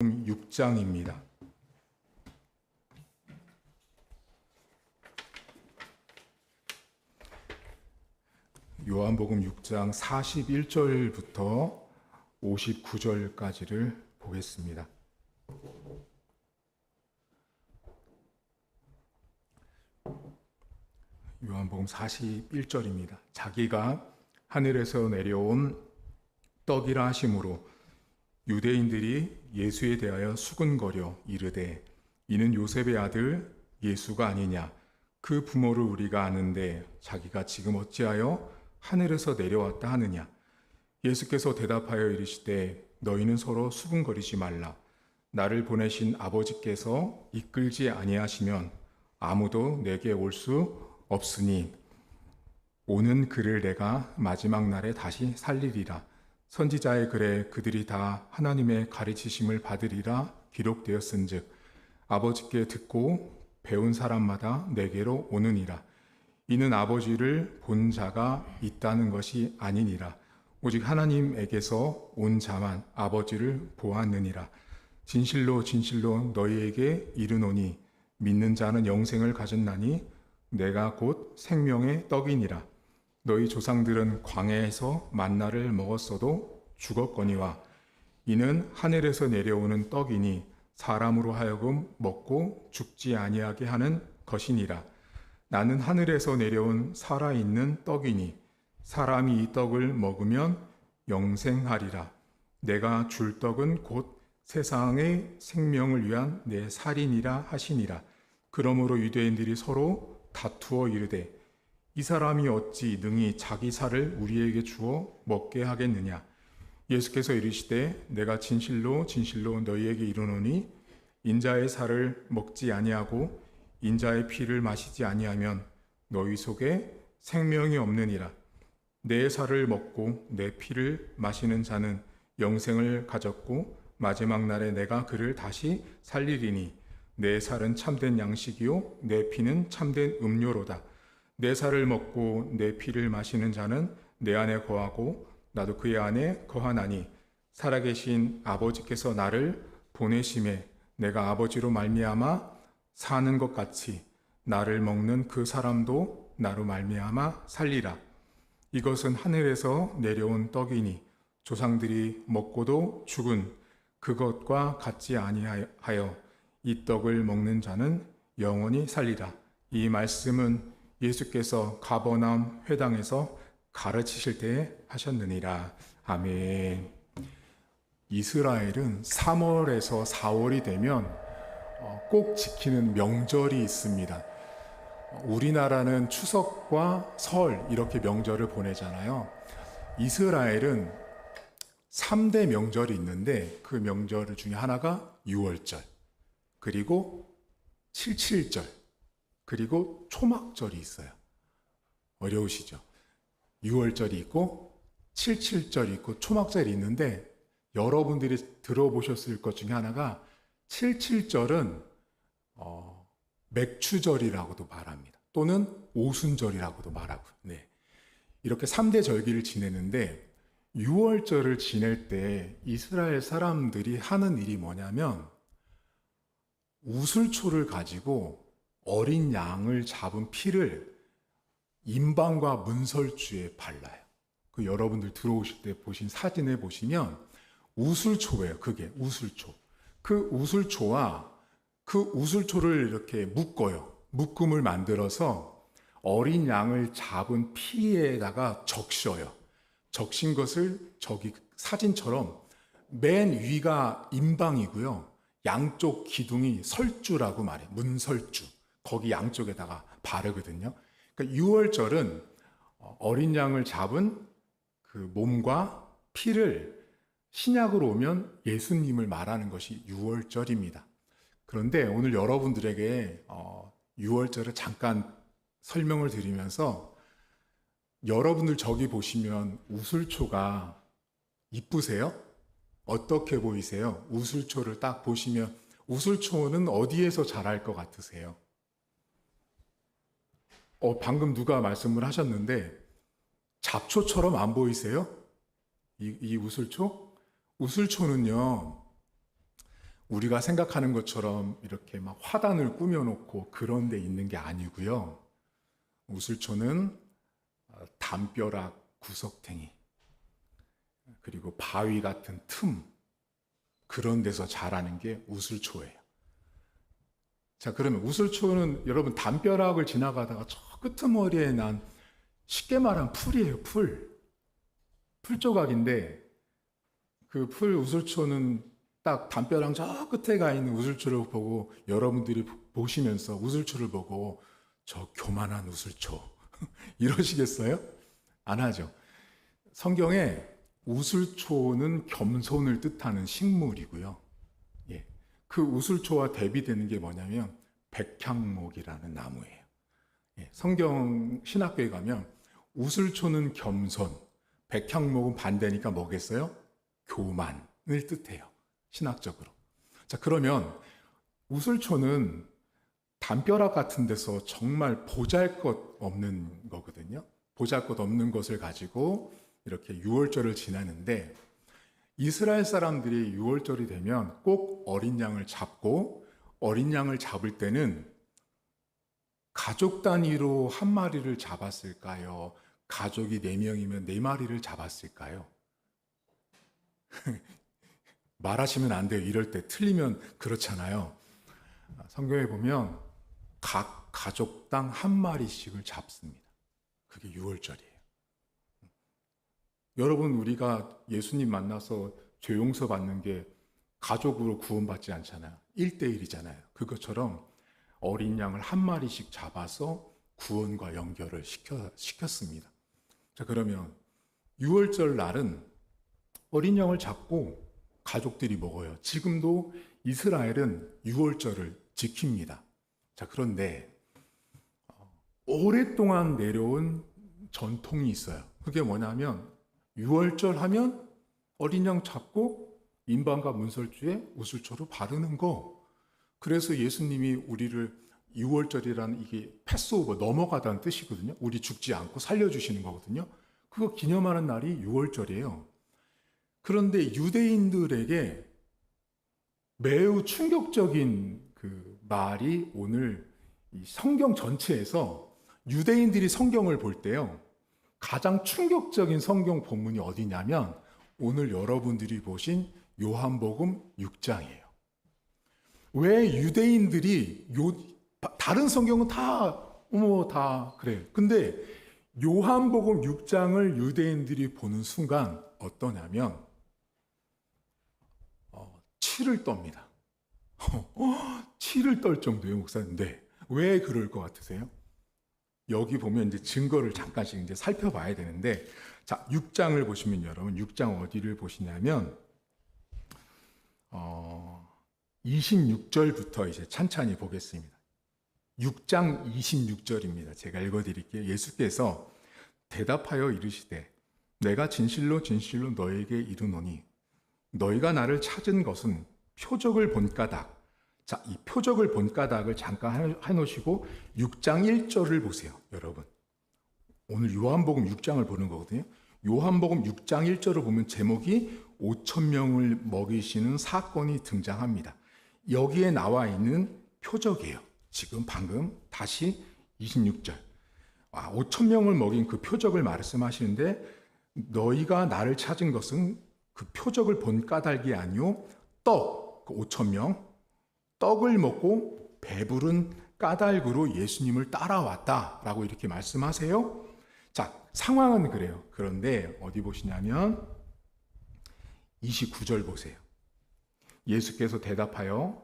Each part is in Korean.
6장입니다. 요한복음 6장 41절부터 59절까지를 보겠습니다. 요한복음 41절입니다. 자기가 하늘에서 내려온 떡이라 하심으로 유대인들이 예수에 대하여 수군거려 이르되 이는 요셉의 아들 예수가 아니냐. 그 부모를 우리가 아는데 자기가 지금 어찌하여 하늘에서 내려왔다 하느냐. 예수께서 대답하여 이르시되 너희는 서로 수군거리지 말라. 나를 보내신 아버지께서 이끌지 아니하시면 아무도 내게 올 수 없으니 오는 그를 내가 마지막 날에 다시 살리리라. 선지자의 글에 그들이 다 하나님의 가르치심을 받으리라 기록되었은즉 아버지께 듣고 배운 사람마다 내게로 오느니라. 이는 아버지를 본 자가 있다는 것이 아니니라. 오직 하나님에게서 온 자만 아버지를 보았느니라. 진실로 진실로 너희에게 이르노니 믿는 자는 영생을 가졌나니 내가 곧 생명의 떡이니라. 너희 조상들은 광야에서 만나를 먹었어도 죽었거니와 이는 하늘에서 내려오는 떡이니 사람으로 하여금 먹고 죽지 아니하게 하는 것이니라. 나는 하늘에서 내려온 살아있는 떡이니 사람이 이 떡을 먹으면 영생하리라. 내가 줄 떡은 곧 세상의 생명을 위한 내 살이니라 하시니라. 그러므로 유대인들이 서로 다투어 이르되 이 사람이 어찌 능히 자기 살을 우리에게 주어 먹게 하겠느냐. 예수께서 이르시되 내가 진실로 진실로 너희에게 이르노니 인자의 살을 먹지 아니하고 인자의 피를 마시지 아니하면 너희 속에 생명이 없느니라. 내 살을 먹고 내 피를 마시는 자는 영생을 가졌고 마지막 날에 내가 그를 다시 살리리니 내 살은 참된 양식이요 내 피는 참된 음료로다. 내 살을 먹고 내 피를 마시는 자는 내 안에 거하고 나도 그의 안에 거하나니 살아계신 아버지께서 나를 보내심에 내가 아버지로 말미암아 사는 것 같이 나를 먹는 그 사람도 나로 말미암아 살리라. 이것은 하늘에서 내려온 떡이니 조상들이 먹고도 죽은 그것과 같지 아니하여 이 떡을 먹는 자는 영원히 살리라. 이 말씀은 예수께서 가버나움 회당에서 가르치실 때에 하셨느니라. 아멘. 이스라엘은 3월에서 4월이 되면 꼭 지키는 명절이 있습니다. 우리나라는 추석과 설 이렇게 명절을 보내잖아요. 이스라엘은 3대 명절이 있는데 그 명절 중에 하나가 6월절, 그리고 77절, 그리고 초막절이 있어요. 어려우시죠? 6월절이 있고 77절이 있고 초막절이 있는데 여러분들이 들어보셨을 것 중에 하나가 77절은 맥추절이라고도 말합니다. 또는 오순절이라고도 말하고. 네. 이렇게 3대 절기를 지내는데 6월절을 지낼 때 이스라엘 사람들이 하는 일이 뭐냐면 우슬초를 가지고 어린 양을 잡은 피를 임방과 문설주에 발라요. 그 여러분들 들어오실 때 보신 사진에 보시면 우슬초예요. 그게 우슬초. 그 우슬초와 그 우슬초를 이렇게 묶어요. 묶음을 만들어서 어린 양을 잡은 피에다가 적셔요. 적신 것을 저기 사진처럼 맨 위가 임방이고요. 양쪽 기둥이 설주라고 말해요. 문설주. 거기 양쪽에다가 바르거든요. 그러니까 6월절은 어린 양을 잡은 그 몸과 피를 신약으로 오면 예수님을 말하는 것이 6월절입니다. 그런데 오늘 여러분들에게 6월절을 잠깐 설명을 드리면서 여러분들 저기 보시면 우슬초가 이쁘세요? 어떻게 보이세요? 우슬초를 딱 보시면 우슬초는 어디에서 자랄 것 같으세요? 방금 누가 말씀을 하셨는데 잡초처럼 안 보이세요? 이 우슬초? 우슬초는요 우리가 생각하는 것처럼 이렇게 막 화단을 꾸며놓고 그런 데 있는 게 아니고요. 우슬초는 담벼락 구석탱이, 그리고 바위 같은 틈, 그런 데서 자라는 게 우슬초예요. 자, 그러면 우슬초는 여러분 담벼락을 지나가다가 저 끄트머리에 난 쉽게 말하면 풀이에요, 풀. 풀 조각인데 그 풀 우슬초는 딱 담벼락 저 끝에 가 있는 우슬초를 보고 여러분들이 보시면서 우슬초를 보고 저 교만한 우슬초 이러시겠어요? 안 하죠. 성경에 우슬초는 겸손을 뜻하는 식물이고요. 예. 그 우슬초와 대비되는 게 뭐냐면 백향목이라는 나무예요. 예. 성경 신학교에 가면 우슬초는 겸손, 백향목은 반대니까 뭐겠어요? 교만을 뜻해요. 신학적으로. 자, 그러면 우슬초는 담벼락 같은 데서 정말 보잘것없는 거거든요. 보잘것없는 것을 가지고 이렇게 유월절을 지나는데 이스라엘 사람들이 유월절이 되면 꼭 어린 양을 잡고 어린 양을 잡을 때는 가족 단위로 한 마리를 잡았을까요? 가족이 4명이면 4마리를 잡았을까요? 말하시면 안 돼요. 이럴 때 틀리면 그렇잖아요. 성경에 보면 각 가족당 한 마리씩을 잡습니다. 그게 유월절이에요. 여러분, 우리가 예수님 만나서 죄 용서 받는 게 가족으로 구원받지 않잖아요. 1대1이잖아요. 그것처럼 어린 양을 한 마리씩 잡아서 구원과 연결을 시켰습니다. 자, 그러면 유월절 날은 어린 양을 잡고 가족들이 먹어요. 지금도 이스라엘은 유월절을 지킵니다. 자, 그런데 오랫동안 내려온 전통이 있어요. 그게 뭐냐면 유월절 하면 어린 양 잡고 인방과 문설주에 우슬초로 바르는 거. 그래서 예수님이 우리를 유월절이라는 이게 패스오버, 넘어가다는 뜻이거든요. 우리 죽지 않고 살려주시는 거거든요. 그거 기념하는 날이 유월절이에요. 그런데 유대인들에게 매우 충격적인 그 말이 오늘 이 성경 전체에서 유대인들이 성경을 볼 때요, 가장 충격적인 성경 본문이 어디냐면 오늘 여러분들이 보신 요한복음 6장이에요. 왜 유대인들이 다른 성경은 다 그래요. 근데 요한복음 6장을 유대인들이 보는 순간 어떠냐면 치를 떱니다. 치를 떨 정도의 목사인데 왜 그럴 것 같으세요? 여기 보면 이제 증거를 잠깐씩 이제 살펴봐야 되는데, 자, 6장을 보시면 여러분 6장 어디를 보시냐면 26절부터 이제 찬찬히 보겠습니다. 6장 26절입니다. 제가 읽어드릴게요. 예수께서 대답하여 이르시되 내가 진실로 진실로 너에게 이르노니 너희가 나를 찾은 것은 표적을 본 까닭. 자, 이 표적을 본 까닭을 잠깐 해놓으시고 6장 1절을 보세요, 여러분. 오늘 요한복음 6장을 보는 거거든요. 요한복음 6장 1절을 보면 제목이 5,000명을 먹이시는 사건이 등장합니다. 여기에 나와 있는 표적이에요. 지금 방금 다시 26절. 5,000명을 먹인 그 표적을 말씀하시는데 너희가 나를 찾은 것은 그 표적을 본 까닭이 아니요 떡, 그 5,000명 떡을 먹고 배부른 까닭으로 예수님을 따라왔다라고 이렇게 말씀하세요. 자, 상황은 그래요. 그런데 어디 보시냐면 29절 보세요. 예수께서 대답하여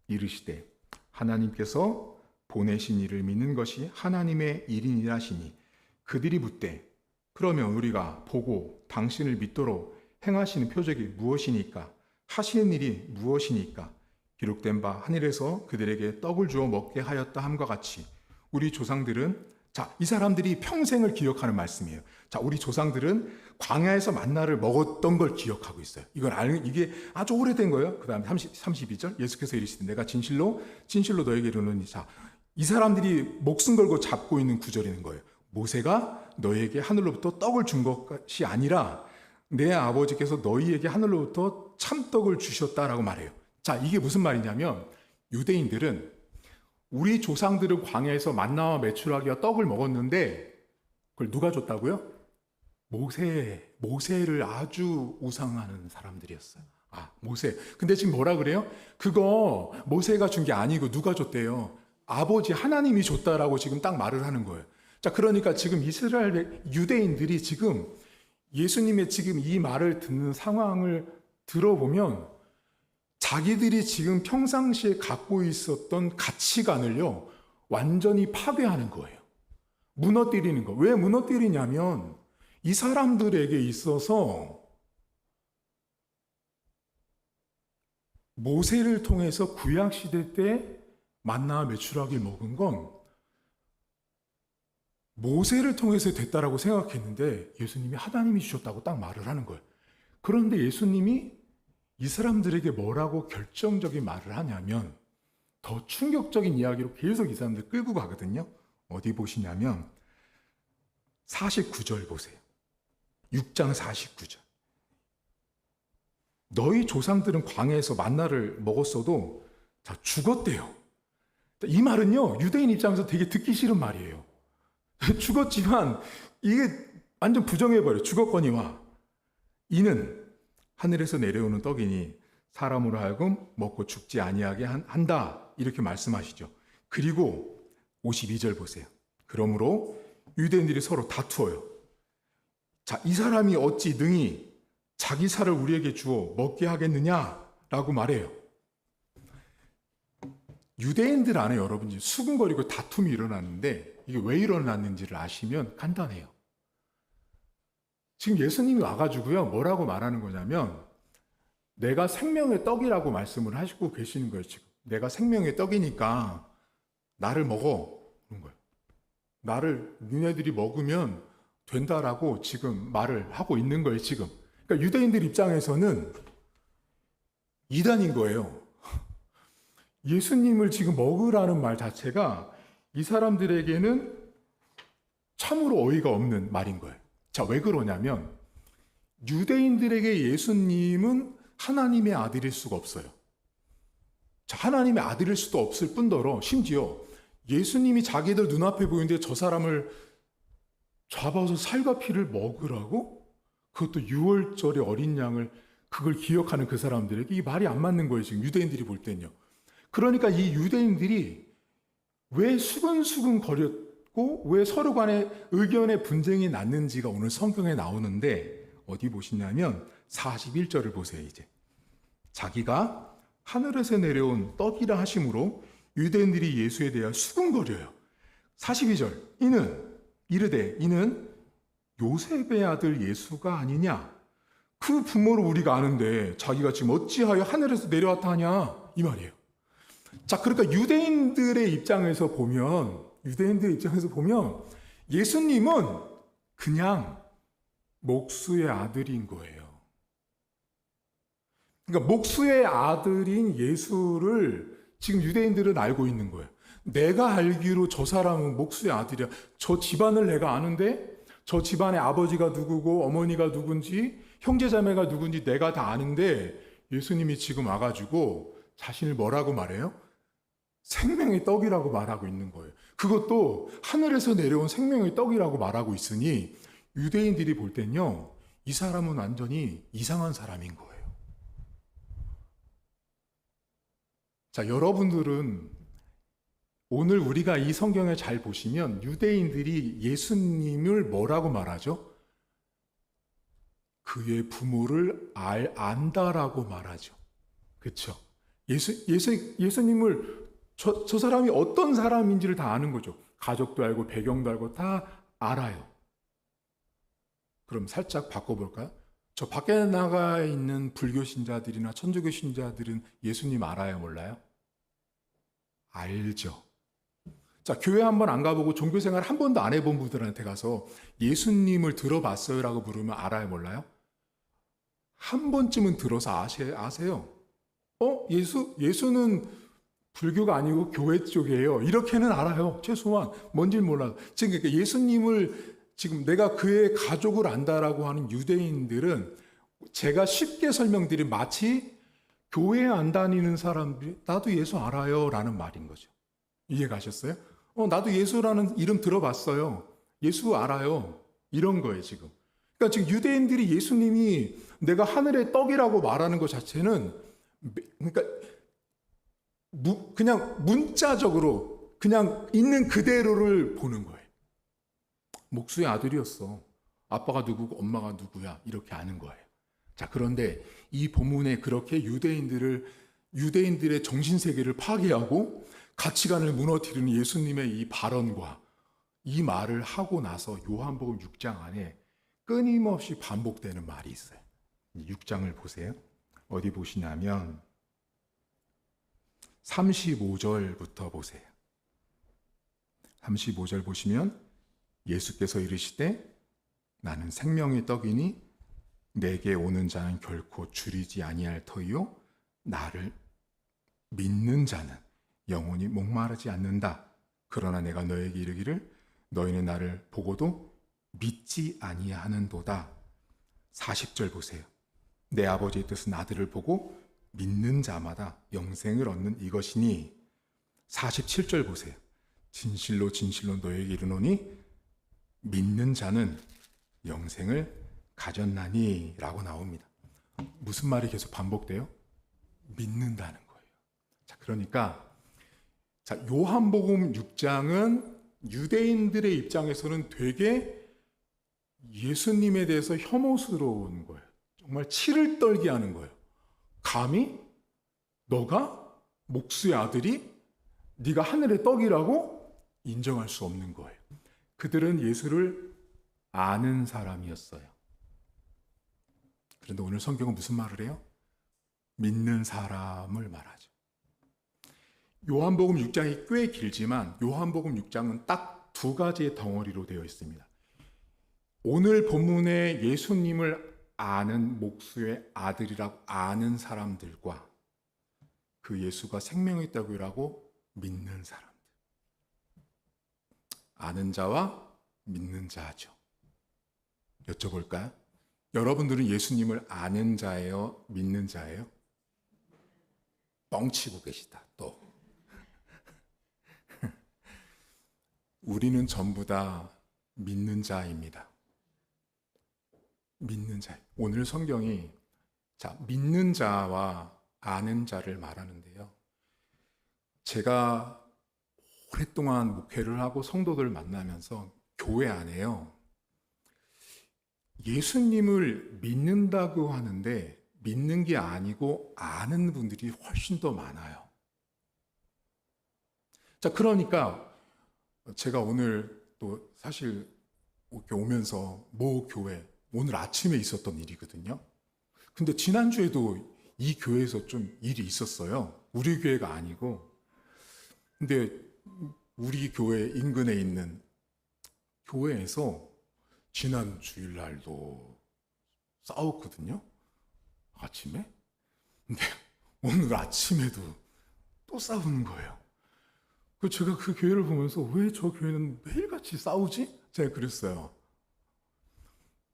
이르시되 하나님께서 보내신 이를 믿는 것이 하나님의 일이니라 하시니 그들이 묻되 그러면 우리가 보고 당신을 믿도록 행하시는 표적이 무엇이니까 하시는 일이 무엇이니까 기록된 바 하늘에서 그들에게 떡을 주어 먹게 하였다 함과 같이 우리 조상들은, 자, 이 사람들이 평생을 기억하는 말씀이에요. 자, 우리 조상들은 광야에서 만나를 먹었던 걸 기억하고 있어요. 이게 아주 오래된 거예요. 그 다음에 32절 예수께서 이르시되 내가 진실로 진실로 너에게 이르노니, 자, 이 사람들이 목숨 걸고 잡고 있는 구절인 거예요. 모세가 너에게 하늘로부터 떡을 준 것이 아니라 내 아버지께서 너희에게 하늘로부터 참떡을 주셨다라고 말해요. 자, 이게 무슨 말이냐면 유대인들은 우리 조상들은 광야에서 만나와 메추라기와 떡을 먹었는데 그걸 누가 줬다고요? 모세를 아주 우상하는 사람들이었어요. 아, 모세. 근데 지금 뭐라 그래요? 그거 모세가 준 게 아니고 누가 줬대요? 아버지 하나님이 줬다라고 지금 딱 말을 하는 거예요. 자, 그러니까 지금 이스라엘 유대인들이 지금 예수님의 지금 이 말을 듣는 상황을 들어보면 자기들이 지금 평상시에 갖고 있었던 가치관을요, 완전히 파괴하는 거예요. 무너뜨리는 거. 왜 무너뜨리냐면 이 사람들에게 있어서 모세를 통해서 구약시대 때 만나와 메추라기를 먹은 건 모세를 통해서 됐다라고 생각했는데 예수님이 하나님이 주셨다고 딱 말을 하는 거예요. 그런데 예수님이 이 사람들에게 뭐라고 결정적인 말을 하냐면 더 충격적인 이야기로 계속 이 사람들 끌고 가거든요. 어디 보시냐면 49절 보세요. 6장 49절. 너희 조상들은 광야에서 만나를 먹었어도 다 죽었대요. 이 말은요, 유대인 입장에서 되게 듣기 싫은 말이에요. 죽었지만 이게 완전 부정해버려요. 죽었거니와 이는 하늘에서 내려오는 떡이니 사람으로 하여금 먹고 죽지 아니하게 한다. 이렇게 말씀하시죠. 그리고 52절 보세요. 그러므로 유대인들이 서로 다투어요. 자, 이 사람이 어찌 능히 자기 살을 우리에게 주어 먹게 하겠느냐라고 말해요. 유대인들 안에 여러분이 수근거리고 다툼이 일어났는데 이게 왜 일어났는지를 아시면 간단해요. 지금 예수님이 와가지고요, 뭐라고 말하는 거냐면 내가 생명의 떡이라고 말씀을 하시고 계시는 거예요. 지금 내가 생명의 떡이니까 나를 먹어 그런 거예요. 나를 니네들이 먹으면 된다라고 지금 말을 하고 있는 거예요. 지금 그러니까 유대인들 입장에서는 이단인 거예요. 예수님을 지금 먹으라는 말 자체가 이 사람들에게는 참으로 어이가 없는 말인 거예요. 자, 왜 그러냐면 유대인들에게 예수님은 하나님의 아들일 수가 없어요. 자, 하나님의 아들일 수도 없을 뿐더러 심지어 예수님이 자기들 눈앞에 보이는데 저 사람을 잡아서 살과 피를 먹으라고? 그것도 6월절의 어린 양을 그걸 기억하는 그 사람들에게 이 말이 안 맞는 거예요. 지금 유대인들이 볼 때는요. 그러니까 이 유대인들이 왜 수근수근 거렸고 왜 서로 간에 의견의 분쟁이 났는지가 오늘 성경에 나오는데 어디 보시냐면 41절을 보세요. 이제 자기가 하늘에서 내려온 떡이라 하심으로 유대인들이 예수에 대하여 수근거려요. 42절 이는 요셉의 아들 예수가 아니냐? 그 부모를 우리가 아는데 자기가 지금 어찌하여 하늘에서 내려왔다 하냐? 이 말이에요. 자, 그러니까 유대인들의 입장에서 보면 예수님은 그냥 목수의 아들인 거예요. 그러니까 목수의 아들인 예수를 지금 유대인들은 알고 있는 거예요. 내가 알기로 저 사람은 목수의 아들이야. 저 집안을 내가 아는데 저 집안의 아버지가 누구고 어머니가 누군지 형제자매가 누군지 내가 다 아는데 예수님이 지금 와가지고 자신을 뭐라고 말해요? 생명의 떡이라고 말하고 있는 거예요. 그것도 하늘에서 내려온 생명의 떡이라고 말하고 있으니 유대인들이 볼 땐요, 이 사람은 완전히 이상한 사람인 거예요. 자, 여러분들은 오늘 우리가 이 성경을 잘 보시면 유대인들이 예수님을 뭐라고 말하죠? 그의 부모를 안다라고 말하죠. 그렇죠? 예수님을 저 사람이 어떤 사람인지를 다 아는 거죠. 가족도 알고 배경도 알고 다 알아요. 그럼 살짝 바꿔볼까요? 저 밖에 나가 있는 불교 신자들이나 천주교 신자들은 예수님 알아요, 몰라요? 알죠. 자, 교회 한번 안 가보고 종교생활 한 번도 안 해본 분들한테 가서 예수님을 들어봤어요? 라고 물으면 알아요, 몰라요? 한 번쯤은 들어서 아세요? 예수는 불교가 아니고 교회 쪽이에요. 이렇게는 알아요. 최소한 뭔지 몰라요. 지금 그러니까 예수님을 지금 내가 그의 가족을 안다라고 하는 유대인들은 제가 쉽게 설명드린 마치 교회 안 다니는 사람들이 나도 예수 알아요 라는 말인 거죠. 이해 가셨어요? 나도 예수라는 이름 들어봤어요. 예수 알아요. 이런 거예요, 지금. 그러니까 지금 유대인들이 예수님이 내가 하늘의 떡이라고 말하는 것 자체는 그러니까 그냥 문자적으로 그냥 있는 그대로를 보는 거예요. 목수의 아들이었어. 아빠가 누구고 엄마가 누구야 이렇게 아는 거예요. 자, 그런데 이 본문에 그렇게 유대인들의 정신세계를 파괴하고 가치관을 무너뜨리는 예수님의 이 발언과 이 말을 하고 나서 요한복음 6장 안에 끊임없이 반복되는 말이 있어요. 6장을 보세요. 어디 보시냐면 35절부터 보세요. 35절 보시면 예수께서 이르시되 나는 생명의 떡이니 내게 오는 자는 결코 줄이지 아니할 터이요 나를 믿는 자는 영원히 목마르지 않는다. 그러나 내가 너에게 이르기를 너희는 나를 보고도 믿지 아니하는도다. 40절 보세요. 내 아버지의 뜻은 아들을 보고 믿는 자마다 영생을 얻는 이것이니. 47절 보세요. 진실로 진실로 너에게 이르노니 믿는 자는 영생을 가졌나니 라고 나옵니다. 무슨 말이 계속 반복돼요? 믿는다는 거예요. 자, 그러니까 요한복음 6장은 유대인들의 입장에서는 되게 예수님에 대해서 혐오스러운 거예요. 정말 치를 떨게 하는 거예요. 감히 너가 목수의 아들이 네가 하늘의 떡이라고 인정할 수 없는 거예요. 그들은 예수를 아는 사람이었어요. 그런데 오늘 성경은 무슨 말을 해요? 믿는 사람을 말하죠. 요한복음 6장이 꽤 길지만 요한복음 6장은 딱 두 가지의 덩어리로 되어 있습니다. 오늘 본문에 예수님을 아는 목수의 아들이라고 아는 사람들과 그 예수가 생명의 떡이라고 믿는 사람들. 아는 자와 믿는 자죠. 여쭤볼까요? 여러분들은 예수님을 아는 자예요? 믿는 자예요? 뻥치고 계시다, 또. 우리는 전부 다 믿는 자입니다. 믿는 자. 오늘 성경이 믿는 자와 아는 자를 말하는데요. 제가 오랫동안 목회를 하고 성도들 만나면서 교회 안에요. 예수님을 믿는다고 하는데 믿는 게 아니고 아는 분들이 훨씬 더 많아요. 자, 그러니까 제가 오늘 또 사실 이렇게 오면서 모 교회 오늘 아침에 있었던 일이거든요. 근데 지난주에도 이 교회에서 좀 일이 있었어요. 우리 교회가 아니고. 근데 우리 교회 인근에 있는 교회에서 지난 주일날도 싸웠거든요. 아침에. 근데 오늘 아침에도 또 싸우는 거예요. 제가 그 교회를 보면서 왜 저 교회는 매일같이 싸우지? 제가 그랬어요.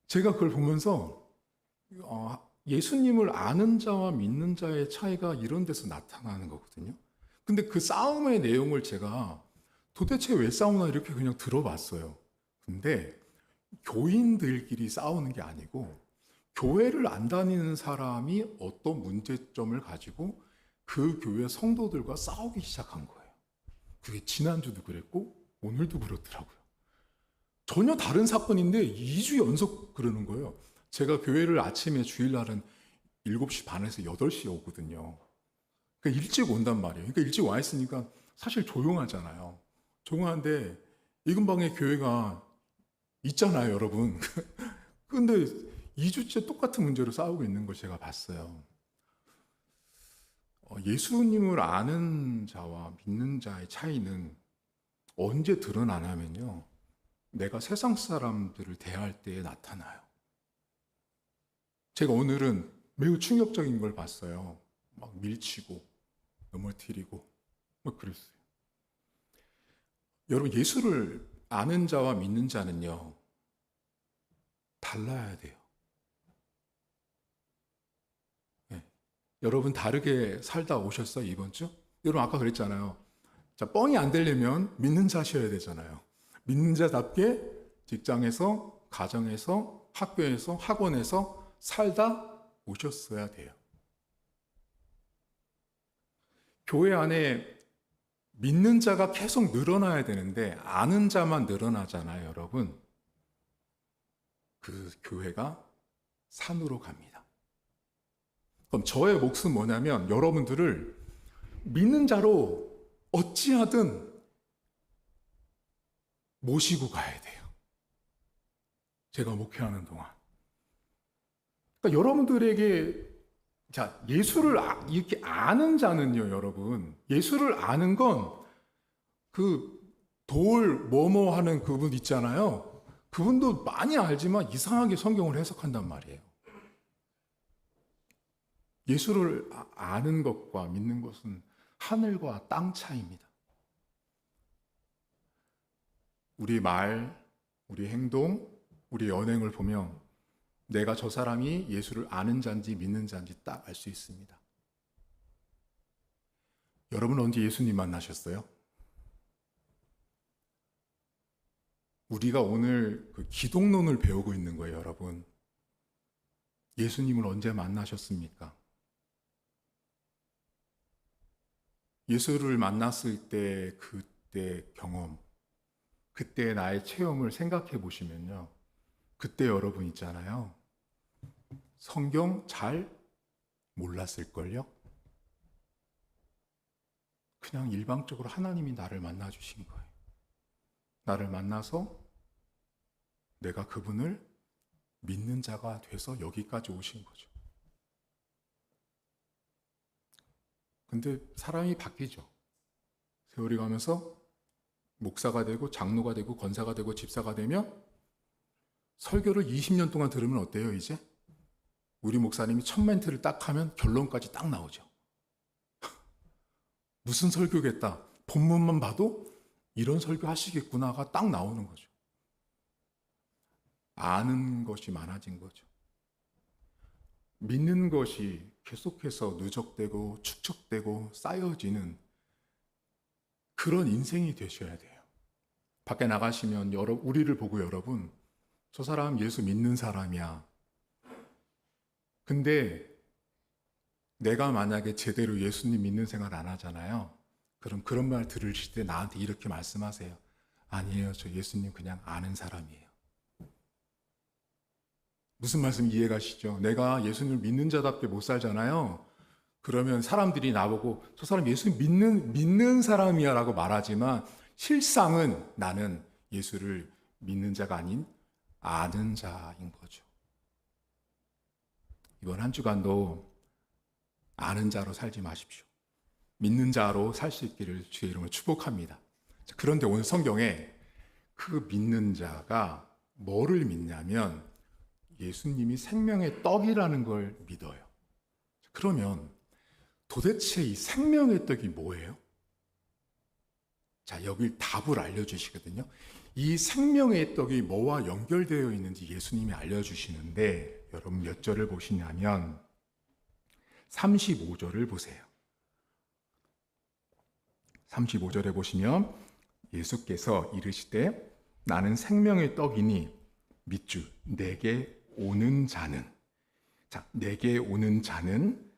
제가 그걸 보면서 예수님을 아는 자와 믿는 자의 차이가 이런 데서 나타나는 거거든요. 근데 그 싸움의 내용을 제가 도대체 왜 싸우나 이렇게 그냥 들어봤어요. 근데 교인들끼리 싸우는 게 아니고 교회를 안 다니는 사람이 어떤 문제점을 가지고 그 교회 성도들과 싸우기 시작한 거예요. 그게 지난주도 그랬고 오늘도 그렇더라고요. 전혀 다른 사건인데 2주 연속 그러는 거예요. 제가 교회를 아침에 주일날은 7시 반에서 8시에 오거든요. 그러니까 일찍 온단 말이에요. 그러니까 일찍 와 있으니까 사실 조용하잖아요. 조용한데 이 근방에 교회가 있잖아요, 여러분. 근데 2주째 똑같은 문제로 싸우고 있는 걸 제가 봤어요. 예수님을 아는 자와 믿는 자의 차이는 언제 드러나냐면요. 내가 세상 사람들을 대할 때에 나타나요. 제가 오늘은 매우 충격적인 걸 봤어요. 막 밀치고 넘어뜨리고 막 그랬어요. 여러분, 예수를 아는 자와 믿는 자는요. 달라야 돼요. 네. 여러분 다르게 살다 오셨어요, 이번 주? 여러분 아까 그랬잖아요. 자, 뻥이 안 되려면 믿는 자셔야 되잖아요. 믿는 자답게 직장에서, 가정에서, 학교에서, 학원에서 살다 오셨어야 돼요. 교회 안에 믿는 자가 계속 늘어나야 되는데 아는 자만 늘어나잖아요, 여러분. 그 교회가 산으로 갑니다. 그럼 저의 몫은 뭐냐면 여러분들을 믿는 자로 어찌하든 모시고 가야 돼요. 제가 목회하는 동안. 그러니까 여러분들에게 자, 예수를 이렇게 아는 자는요, 여러분. 예수를 아는 건 그 돌 뭐뭐 하는 그분 있잖아요. 그분도 많이 알지만 이상하게 성경을 해석한단 말이에요. 예수를 아는 것과 믿는 것은 하늘과 땅 차이입니다. 우리 말, 우리 행동, 우리 연행을 보면 내가 저 사람이 예수를 아는 자인지 믿는 자인지 딱 알 수 있습니다. 여러분 언제 예수님 만나셨어요? 우리가 오늘 그 기독론을 배우고 있는 거예요, 여러분. 예수님을 언제 만나셨습니까? 예수를 만났을 때 그때 경험, 그때 나의 체험을 생각해 보시면요. 그때 여러분 있잖아요. 성경 잘 몰랐을걸요? 그냥 일방적으로 하나님이 나를 만나 주신 거예요. 나를 만나서 내가 그분을 믿는 자가 돼서 여기까지 오신 거죠. 근데 사람이 바뀌죠. 세월이 가면서 목사가 되고 장로가 되고 권사가 되고 집사가 되면 설교를 20년 동안 들으면 어때요, 이제? 우리 목사님이 첫 멘트를 딱 하면 결론까지 딱 나오죠. 무슨 설교겠다. 본문만 봐도 이런 설교 하시겠구나가 딱 나오는 거죠. 아는 것이 많아진 거죠. 믿는 것이 계속해서 누적되고 축적되고 쌓여지는 그런 인생이 되셔야 돼요. 밖에 나가시면 우리를 보고 여러분, 저 사람 예수 믿는 사람이야. 근데 내가 만약에 제대로 예수님 믿는 생활 안 하잖아요. 그럼 그런 말 들으실 때 나한테 이렇게 말씀하세요. 아니에요, 저 예수님 그냥 아는 사람이에요. 무슨 말씀 이해가시죠? 내가 예수님을 믿는 자답게 못 살잖아요. 그러면 사람들이 나보고 저 사람 예수 믿는 사람이야 라고 말하지만 실상은 나는 예수를 믿는 자가 아닌 아는 자인 거죠. 이번 한 주간도 아는 자로 살지 마십시오. 믿는 자로 살 수 있기를 주의 이름으로 축복합니다. 그런데 오늘 성경에 그 믿는 자가 뭐를 믿냐면 예수님이 생명의 떡이라는 걸 믿어요. 그러면 도대체 이 생명의 떡이 뭐예요? 자, 여기 답을 알려주시거든요. 이 생명의 떡이 뭐와 연결되어 있는지 예수님이 알려주시는데 여러분 몇 절을 보시냐면 35절을 보세요. 35절에 보시면 예수께서 이르시되 나는 생명의 떡이니 밑줄 내게 오는 자는 자, 내게 오는 자는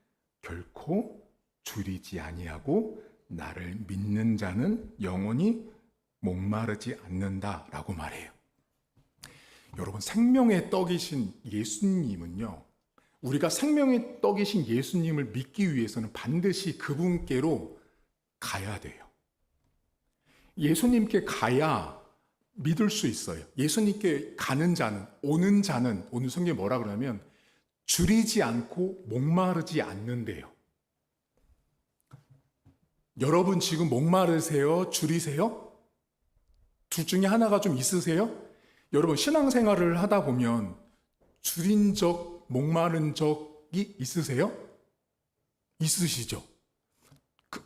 결코 줄이지 아니하고 나를 믿는 자는 영원히 목마르지 않는다라고 말해요. 여러분 생명의 떡이신 예수님은요. 우리가 생명의 떡이신 예수님을 믿기 위해서는 반드시 그분께로 가야 돼요. 예수님께 가야 믿을 수 있어요. 예수님께 가는 자는, 오는 자는, 오늘 성경에 뭐라 그러냐면 줄이지 않고 목마르지 않는데요. 여러분 지금 목마르세요? 줄이세요? 둘 중에 하나가 좀 있으세요? 여러분 신앙생활을 하다 보면 줄인 적, 목마른 적이 있으세요? 있으시죠?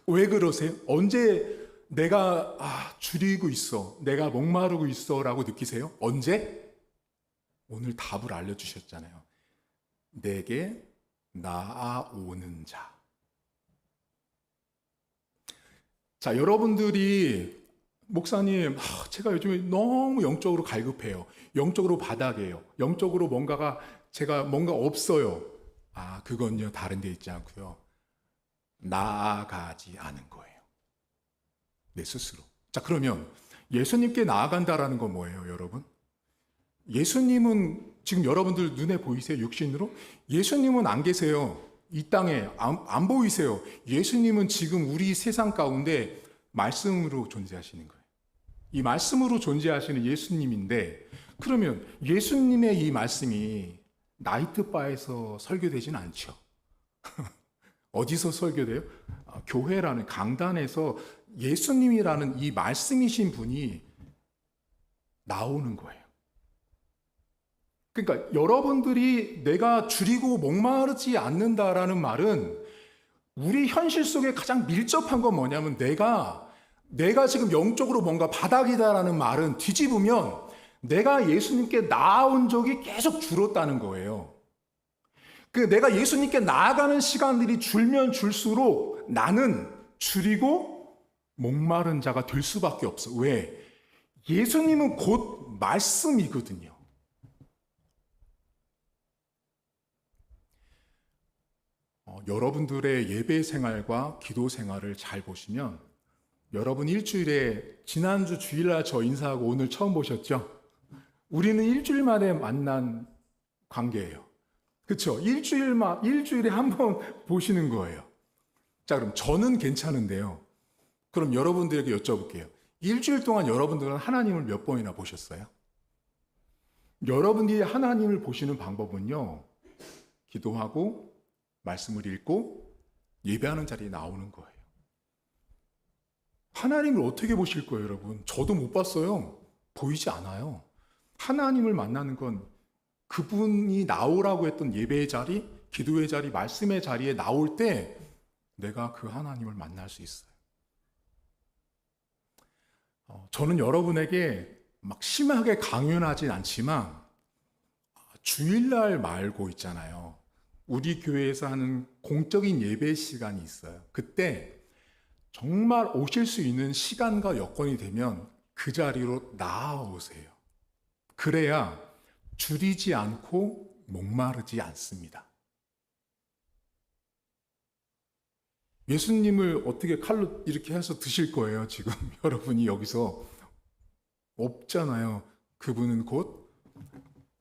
왜 그러세요? 언제 내가 줄이고 있어, 내가 목마르고 있어 라고 느끼세요? 언제? 오늘 답을 알려주셨잖아요. 내게 나아오는 자. 자, 여러분들이 목사님, 제가 요즘에 너무 영적으로 갈급해요. 영적으로 바닥이에요. 영적으로 제가 뭔가 없어요. 그건요, 다른 데 있지 않고요. 나아가지 않은 거예요. 내 스스로. 자, 그러면 예수님께 나아간다라는 건 뭐예요, 여러분? 예수님은 지금 여러분들 눈에 보이세요? 육신으로? 예수님은 안 계세요. 이 땅에 안 보이세요. 예수님은 지금 우리 세상 가운데 말씀으로 존재하시는 거예요. 이 말씀으로 존재하시는 예수님인데, 그러면 예수님의 이 말씀이 나이트바에서 설교되지는 않죠. 어디서 설교돼요? 교회라는 강단에서 예수님이라는 이 말씀이신 분이 나오는 거예요. 그러니까 여러분들이 내가 줄이고 목마르지 않는다라는 말은 우리 현실 속에 가장 밀접한 건 뭐냐면 내가 지금 영적으로 뭔가 바닥이다라는 말은 뒤집으면 내가 예수님께 나아온 적이 계속 줄었다는 거예요. 내가 예수님께 나아가는 시간들이 줄면 줄수록 나는 줄이고 목마른 자가 될 수밖에 없어. 왜? 예수님은 곧 말씀이거든요. 여러분들의 예배 생활과 기도 생활을 잘 보시면 여러분 일주일에 지난주 주일날 저 인사하고 오늘 처음 보셨죠? 우리는 일주일 만에 만난 관계예요. 그렇죠? 일주일에 한 번 보시는 거예요. 자, 그럼 저는 괜찮은데요. 그럼 여러분들에게 여쭤볼게요. 일주일 동안 여러분들은 하나님을 몇 번이나 보셨어요? 여러분들이 하나님을 보시는 방법은요, 기도하고 말씀을 읽고 예배하는 자리에 나오는 거예요. 하나님을 어떻게 보실 거예요, 여러분? 저도 못 봤어요. 보이지 않아요. 하나님을 만나는 건 그분이 나오라고 했던 예배의 자리, 기도의 자리, 말씀의 자리에 나올 때 내가 그 하나님을 만날 수 있어요. 저는 여러분에게 막 심하게 강요하진 않지만 주일날 말고 있잖아요. 우리 교회에서 하는 공적인 예배 시간이 있어요. 그때 정말 오실 수 있는 시간과 여건이 되면 그 자리로 나아오세요. 그래야 줄이지 않고 목마르지 않습니다. 예수님을 어떻게 칼로 이렇게 해서 드실 거예요, 지금 여러분이 여기서? 없잖아요. 그분은 곧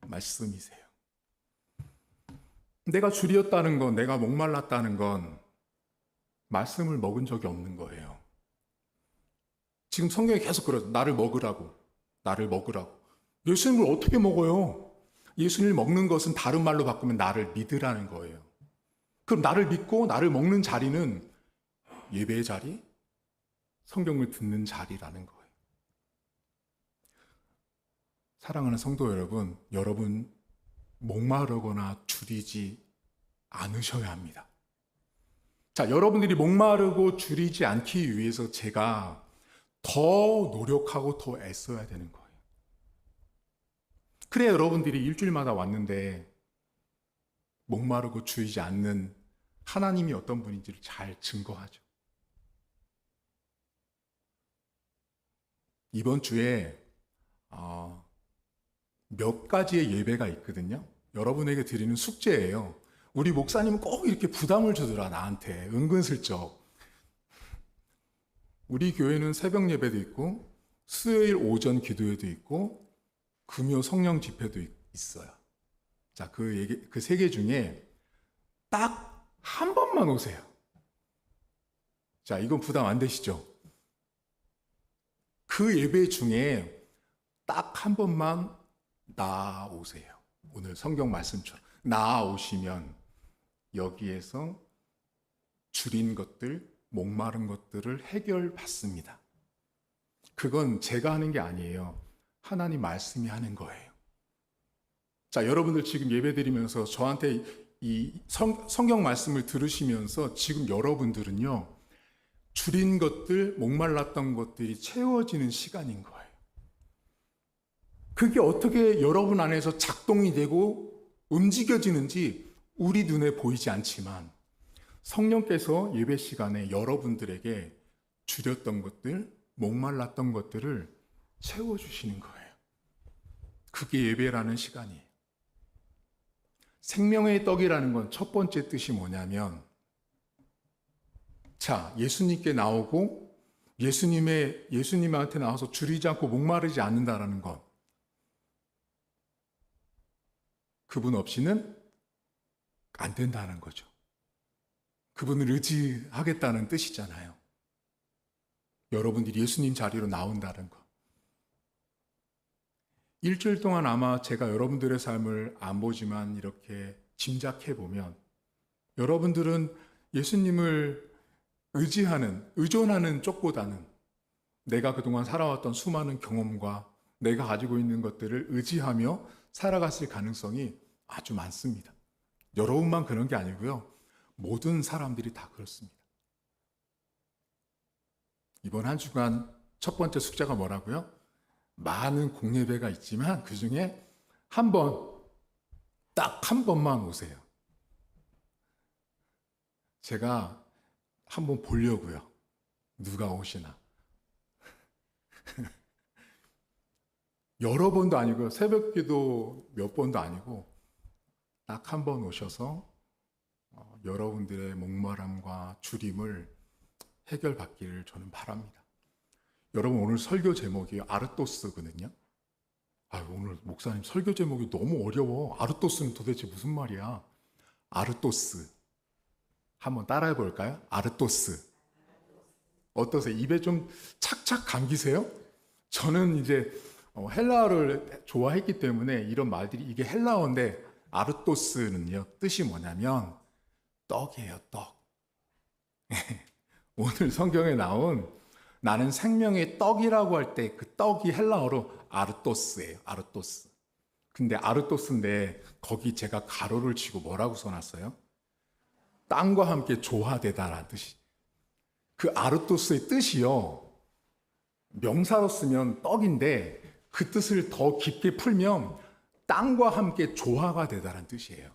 말씀이세요. 내가 줄이었다는 건, 내가 목말랐다는 건 말씀을 먹은 적이 없는 거예요. 지금 성경에 계속 그러죠. 나를 먹으라고. 나를 먹으라고. 예수님을 어떻게 먹어요? 예수님을 먹는 것은 다른 말로 바꾸면 나를 믿으라는 거예요. 그럼 나를 믿고 나를 먹는 자리는 예배의 자리, 성경을 듣는 자리라는 거예요. 사랑하는 성도 여러분, 여러분 목마르거나 줄이지 않으셔야 합니다. 자, 여러분들이 목마르고 줄이지 않기 위해서 제가 더 노력하고 더 애써야 되는 거예요. 그래야 여러분들이 일주일마다 왔는데 목마르고 줄이지 않는 하나님이 어떤 분인지를 잘 증거하죠. 이번 주에 몇 가지의 예배가 있거든요. 여러분에게 드리는 숙제예요. 우리 목사님은 꼭 이렇게 부담을 주더라, 나한테. 은근슬쩍. 우리 교회는 새벽 예배도 있고 수요일 오전 기도회도 있고 금요 성령 집회도 있어요. 자, 그 세 개 중에 딱 한 번만 오세요. 자, 이건 부담 안 되시죠? 그 예배 중에 딱 한 번만 나아오세요. 오늘 성경 말씀처럼 나아오시면 여기에서 줄인 것들, 목마른 것들을 해결받습니다. 그건 제가 하는 게 아니에요. 하나님 말씀이 하는 거예요. 자, 여러분들 지금 예배드리면서 저한테 이 성경 말씀을 들으시면서 지금 여러분들은요, 줄인 것들, 목말랐던 것들이 채워지는 시간인 거예요. 그게 어떻게 여러분 안에서 작동이 되고 움직여지는지 우리 눈에 보이지 않지만 성령께서 예배 시간에 여러분들에게 줄였던 것들, 목말랐던 것들을 채워주시는 거예요. 그게 예배라는 시간이에요. 생명의 떡이라는 건 첫 번째 뜻이 뭐냐면, 자, 예수님께 나오고 예수님한테 나와서 줄이지 않고 목마르지 않는다라는 것. 그분 없이는 안 된다는 거죠. 그분을 의지하겠다는 뜻이잖아요. 여러분들이 예수님 자리로 나온다는 것. 일주일 동안 아마 제가 여러분들의 삶을 안 보지만 이렇게 짐작해 보면 여러분들은 예수님을 의존하는 쪽보다는 내가 그동안 살아왔던 수많은 경험과 내가 가지고 있는 것들을 의지하며 살아갔을 가능성이 아주 많습니다. 여러분만 그런 게 아니고요. 모든 사람들이 다 그렇습니다. 이번 한 주간 첫 번째 숙제가 뭐라고요? 많은 공예배가 있지만 그 중에 딱 한 번만 오세요. 제가 한번 보려고요. 누가 오시나. 여러 번도 아니고요. 새벽기도 몇 번도 아니고 딱 한 번 오셔서 여러분들의 목마름과 주림을 해결받기를 저는 바랍니다. 여러분 오늘 설교 제목이 아르토스거든요. 오늘 목사님 설교 제목이 너무 어려워. 아르토스는 도대체 무슨 말이야? 아르토스. 한번 따라해 볼까요? 아르토스. 어떠세요? 입에 좀 착착 감기세요? 저는 이제 헬라어를 좋아했기 때문에 이런 말들이 이게 헬라어인데 아르토스는요 뜻이 뭐냐면 떡이에요. 떡. 오늘 성경에 나온 나는 생명의 떡이라고 할 때 그 떡이 헬라어로 아르토스예요. 아르토스. 근데 아르토스인데 거기 제가 가로를 치고 뭐라고 써놨어요? 땅과 함께 조화되다라는 뜻이. 그 아르토스의 뜻이요. 명사로 쓰면 떡인데 그 뜻을 더 깊게 풀면 땅과 함께 조화가 되다라는 뜻이에요.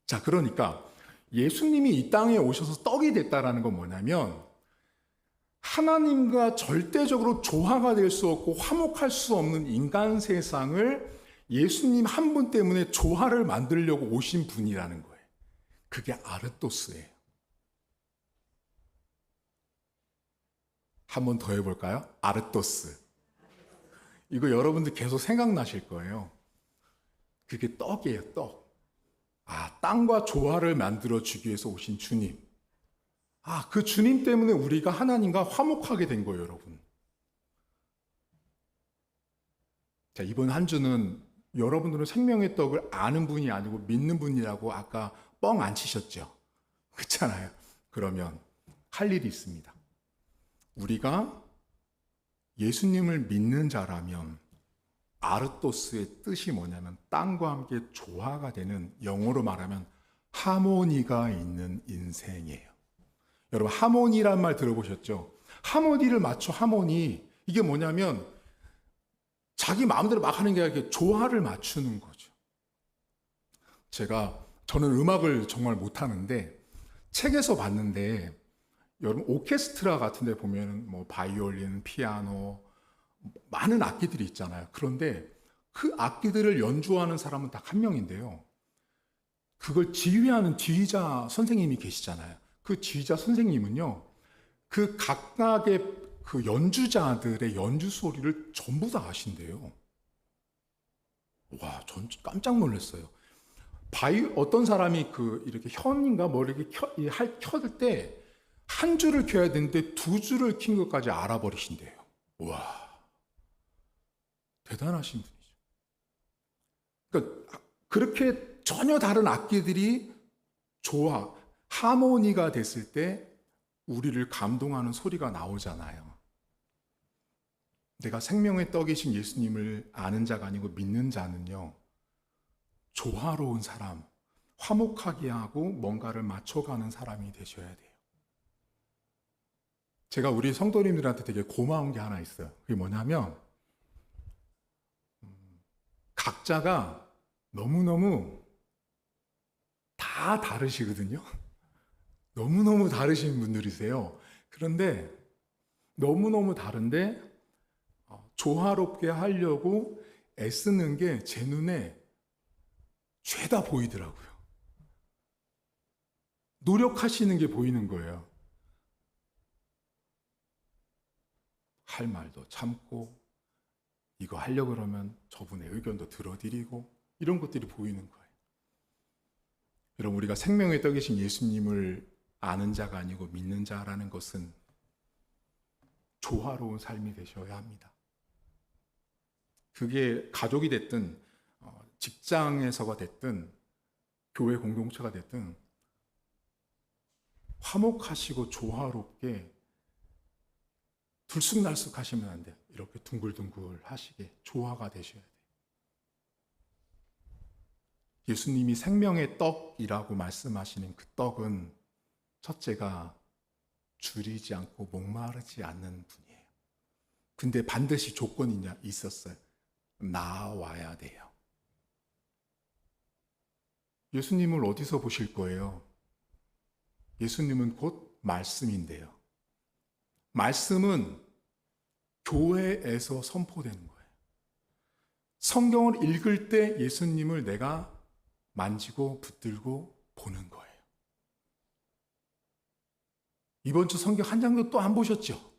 자, 그러니까 예수님이 이 땅에 오셔서 떡이 됐다라는 건 뭐냐면 하나님과 절대적으로 조화가 될 수 없고 화목할 수 없는 인간 세상을 예수님 한 분 때문에 조화를 만들려고 오신 분이라는 거예요. 그게 아르토스예요. 한 번 더 해볼까요? 아르토스. 이거 여러분들 계속 생각나실 거예요. 그게 떡이에요, 떡. 땅과 조화를 만들어주기 위해서 오신 주님. 그 주님 때문에 우리가 하나님과 화목하게 된 거예요, 여러분. 자, 이번 한 주는 여러분들은 생명의 떡을 아는 분이 아니고 믿는 분이라고 아까 뻥 안 치셨죠? 그렇잖아요. 그러면 할 일이 있습니다. 우리가 예수님을 믿는 자라면 아르토스의 뜻이 뭐냐면 땅과 함께 조화가 되는, 영어로 말하면 하모니가 있는 인생이에요. 여러분 하모니란 말 들어보셨죠? 하모니를 맞춰. 하모니, 이게 뭐냐면 자기 마음대로 막 하는 게 아니라 조화를 맞추는 거죠. 저는 음악을 정말 못하는데 책에서 봤는데 여러분 오케스트라 같은 데 보면 뭐 바이올린, 피아노 많은 악기들이 있잖아요. 그런데 그 악기들을 연주하는 사람은 딱 한 명인데요. 그걸 지휘하는 지휘자 선생님이 계시잖아요. 그 지휘자 선생님은요, 그 각각의 그 연주자들의 연주 소리를 전부 다 아신대요. 와, 전 깜짝 놀랐어요. 어떤 사람이 이렇게 현인가 뭐 이렇게 켤 때 한 줄을 켜야 되는데 두 줄을 킨 것까지 알아버리신대요. 와, 대단하신 분이죠. 그러니까 그렇게 전혀 다른 악기들이 하모니가 됐을 때 우리를 감동하는 소리가 나오잖아요. 내가 생명의 떡이신 예수님을 아는 자가 아니고 믿는 자는요, 조화로운 사람, 화목하게 하고 뭔가를 맞춰가는 사람이 되셔야 돼요. 제가 우리 성도님들한테 되게 고마운 게 하나 있어요. 그게 뭐냐면 각자가 너무너무 다 다 다르시거든요. 너무너무 다르신 분들이세요. 그런데 너무너무 다른데 조화롭게 하려고 애쓰는 게 제 눈에 죄다 보이더라고요. 노력하시는 게 보이는 거예요. 할 말도 참고, 이거 하려고 그러면 저분의 의견도 들어드리고, 이런 것들이 보이는 거예요. 여러분, 우리가 생명의 떡이신 예수님을 아는 자가 아니고 믿는 자라는 것은 조화로운 삶이 되셔야 합니다. 그게 가족이 됐든 직장에서가 됐든 교회 공동체가 됐든 화목하시고 조화롭게 들쑥날쑥 하시면 안 돼요. 이렇게 둥글둥글 하시게 조화가 되셔야 돼요. 예수님이 생명의 떡이라고 말씀하시는 그 떡은 첫째가 줄이지 않고 목마르지 않는 분이에요. 근데 반드시 조건이 있었어요. 나와야 돼요. 예수님을 어디서 보실 거예요? 예수님은 곧 말씀인데요. 말씀은 교회에서 선포되는 거예요. 성경을 읽을 때 예수님을 내가 만지고 붙들고 보는 거예요. 이번 주 성경 한 장도 또 안 보셨죠?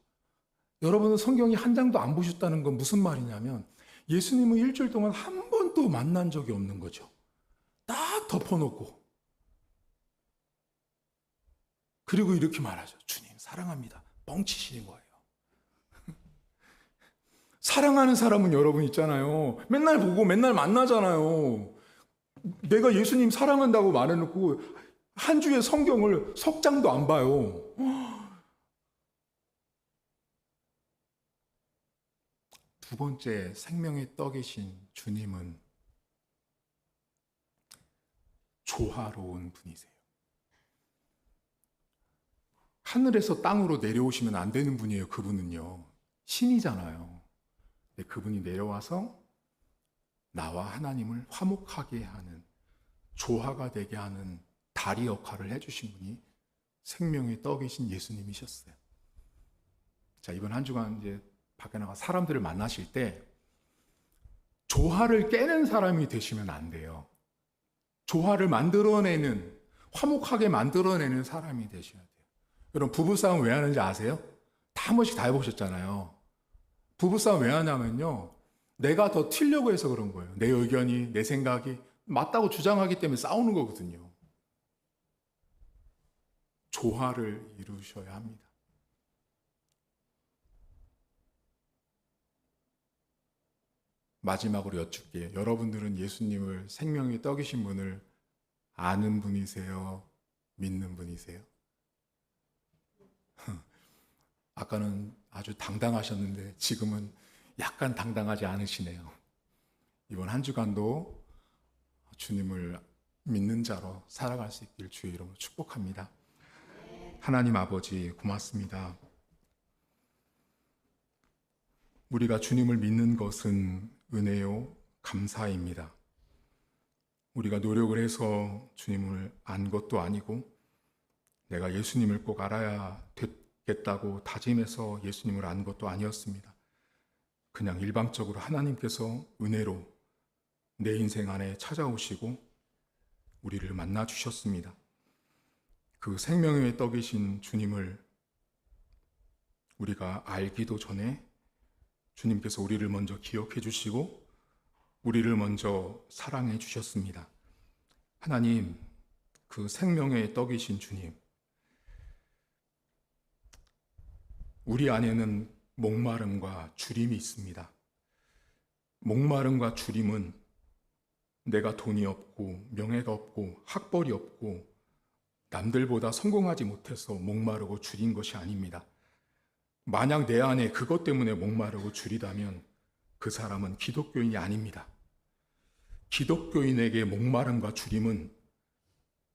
여러분은 성경이 한 장도 안 보셨다는 건 무슨 말이냐면 예수님은 일주일 동안 한 번도 만난 적이 없는 거죠. 딱 덮어놓고 그리고 이렇게 말하죠. 주님 사랑합니다. 뻥치시는 거예요. 사랑하는 사람은 여러분 있잖아요. 맨날 보고 맨날 만나잖아요. 내가 예수님 사랑한다고 말해놓고 한 주에 성경을 석 장도 안 봐요. 두 번째, 생명의 떡이신 주님은 조화로운 분이세요. 하늘에서 땅으로 내려오시면 안 되는 분이에요. 그분은요. 신이잖아요. 근데 그분이 내려와서 나와 하나님을 화목하게 하는, 조화가 되게 하는 다리 역할을 해주신 분이 생명의 떡이신 예수님이셨어요. 자, 이번 한 주간 이제 밖에 나가 사람들을 만나실 때 조화를 깨는 사람이 되시면 안 돼요. 조화를 만들어내는, 화목하게 만들어내는 사람이 되셔야 돼요. 여러분, 부부싸움 왜 하는지 아세요? 다 한 번씩 다 해보셨잖아요. 부부싸움 왜 하냐면요, 내가 더 튀려고 해서 그런 거예요. 내 의견이, 내 생각이 맞다고 주장하기 때문에 싸우는 거거든요. 조화를 이루셔야 합니다. 마지막으로 여쭙게, 여러분들은 예수님을 생명의 떡이신 분을 아는 분이세요? 믿는 분이세요? 아까는 아주 당당하셨는데 지금은 약간 당당하지 않으시네요. 이번 한 주간도 주님을 믿는 자로 살아갈 수 있길 주의 이름으로 축복합니다. 하나님 아버지 고맙습니다. 우리가 주님을 믿는 것은 은혜요, 감사입니다. 우리가 노력을 해서 주님을 안 것도 아니고 내가 예수님을 꼭 알아야 됐겠다고 다짐해서 예수님을 안 것도 아니었습니다. 그냥 일방적으로 하나님께서 은혜로 내 인생 안에 찾아오시고 우리를 만나 주셨습니다. 그 생명의 떡이신 주님을 우리가 알기도 전에 주님께서 우리를 먼저 기억해 주시고 우리를 먼저 사랑해 주셨습니다. 하나님, 그 생명의 떡이신 주님, 우리 안에는 목마름과 주림이 있습니다. 목마름과 주림은 내가 돈이 없고 명예가 없고 학벌이 없고 남들보다 성공하지 못해서 목마르고 주린 것이 아닙니다. 만약 내 안에 그것 때문에 목마르고 주리다면 그 사람은 기독교인이 아닙니다. 기독교인에게 목마름과 주림은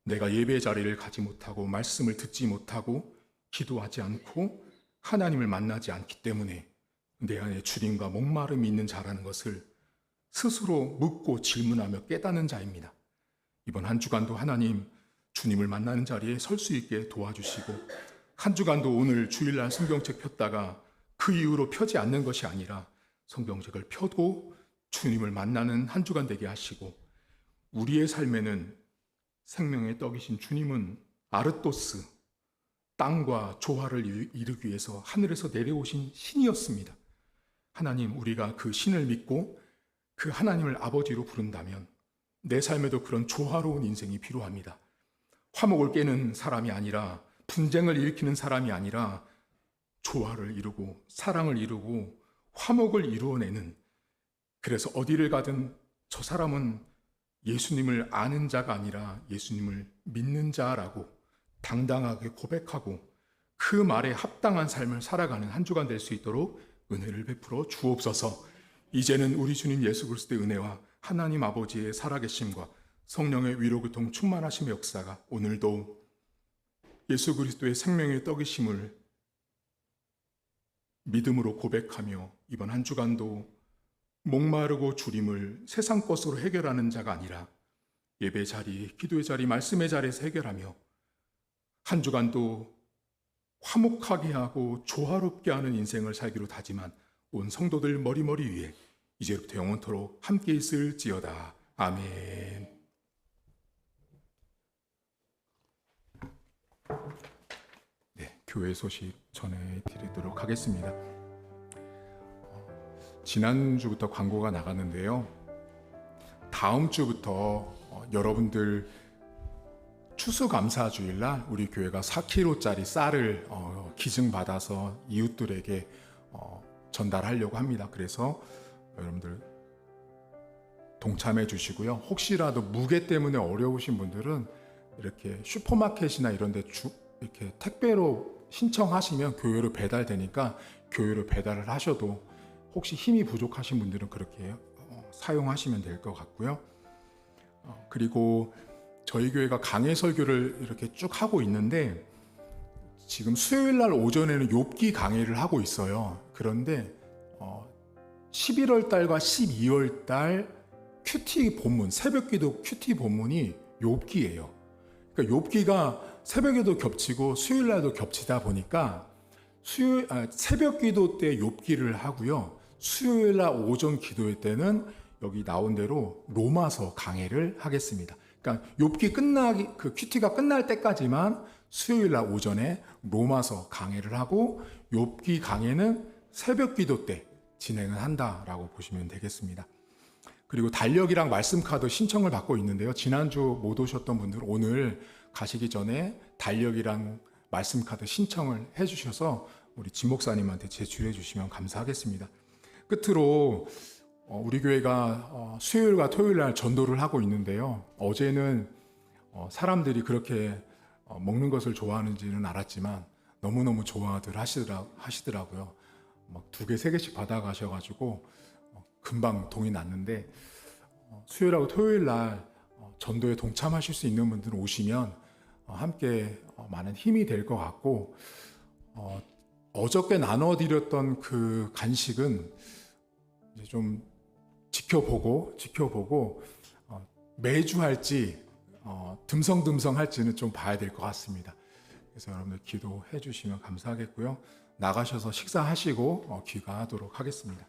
내가 예배 자리를 가지 못하고 말씀을 듣지 못하고 기도하지 않고 하나님을 만나지 않기 때문에 내 안에 주림과 목마름이 있는 자라는 것을 스스로 묻고 질문하며 깨닫는 자입니다. 이번 한 주간도 하나님, 주님을 만나는 자리에 설 수 있게 도와주시고, 한 주간도 오늘 주일날 성경책 폈다가 그 이후로 펴지 않는 것이 아니라 성경책을 펴도 주님을 만나는 한 주간 되게 하시고, 우리의 삶에는 생명의 떡이신 주님은 아르토스, 땅과 조화를 이루기 위해서 하늘에서 내려오신 신이었습니다. 하나님, 우리가 그 신을 믿고 그 하나님을 아버지로 부른다면 내 삶에도 그런 조화로운 인생이 필요합니다. 화목을 깨는 사람이 아니라, 분쟁을 일으키는 사람이 아니라 조화를 이루고 사랑을 이루고 화목을 이루어내는, 그래서 어디를 가든 저 사람은 예수님을 아는 자가 아니라 예수님을 믿는 자라고 당당하게 고백하고 그 말에 합당한 삶을 살아가는 한 주간 될 수 있도록 은혜를 베풀어 주옵소서. 이제는 우리 주님 예수 그리스도의 은혜와 하나님 아버지의 살아계심과 성령의 위로교통 충만하심의 역사가 오늘도 예수 그리스도의 생명의 떡이심을 믿음으로 고백하며 이번 한 주간도 목마르고 주림을 세상 것으로 해결하는 자가 아니라 예배 자리, 기도의 자리, 말씀의 자리에서 해결하며 한 주간도 화목하게 하고 조화롭게 하는 인생을 살기로 다짐한 온 성도들 머리머리 위에 이제부터 영원토록 함께 있을지어다. 아멘. 네, 교회 소식 전해드리도록 하겠습니다. 지난주부터 광고가 나갔는데요. 다음 주부터 여러분들 추수감사주일날 우리 교회가 4kg짜리 쌀을 기증받아서 이웃들에게 전달하려고 합니다. 그래서 여러분들 동참해 주시고요. 혹시라도 무게 때문에 어려우신 분들은 이렇게 슈퍼마켓이나 이런 데 이렇게 택배로 신청하시면 교회로 배달되니까 교회로 배달을 하셔도, 혹시 힘이 부족하신 분들은 그렇게 사용하시면 될 것 같고요. 그리고 저희 교회가 강해 설교를 이렇게 쭉 하고 있는데, 지금 수요일 날 오전에는 욥기 강해를 하고 있어요. 그런데 11월 달과 12월 달 큐티 본문, 새벽기도 큐티 본문이 욥기예요. 그러니까 욥기가 새벽에도 겹치고 수요일 날도 겹치다 보니까 새벽기도 때 욥기를 하고요. 수요일 날 오전 기도회 때는 여기 나온 대로 로마서 강해를 하겠습니다. 그러니까 욥기 그 큐티가 끝날 때까지만 수요일 날 오전에 로마서 강해를 하고, 욥기 강해는 새벽 기도 때 진행을 한다라고 보시면 되겠습니다. 그리고 달력이랑 말씀 카드 신청을 받고 있는데요. 지난주 못 오셨던 분들 오늘 가시기 전에 달력이랑 말씀 카드 신청을 해주셔서 우리 진 목사님한테 제출해 주시면 감사하겠습니다. 끝으로 우리 교회가 수요일과 토요일 날 전도를 하고 있는데요. 어제는 사람들이 그렇게 먹는 것을 좋아하는지는 알았지만 너무너무 좋아들 하시더라고요. 막 2개, 3개씩 받아가셔가지고 금방 동이 났는데, 수요일하고 토요일 날 전도에 동참하실 수 있는 분들은 오시면 함께 많은 힘이 될 것 같고, 어저께 나눠드렸던 그 간식은 이제 좀 지켜보고 매주 할지 듬성듬성 할지는 좀 봐야 될 것 같습니다. 그래서 여러분들 기도해 주시면 감사하겠고요. 나가셔서 식사하시고 귀가하도록 하겠습니다.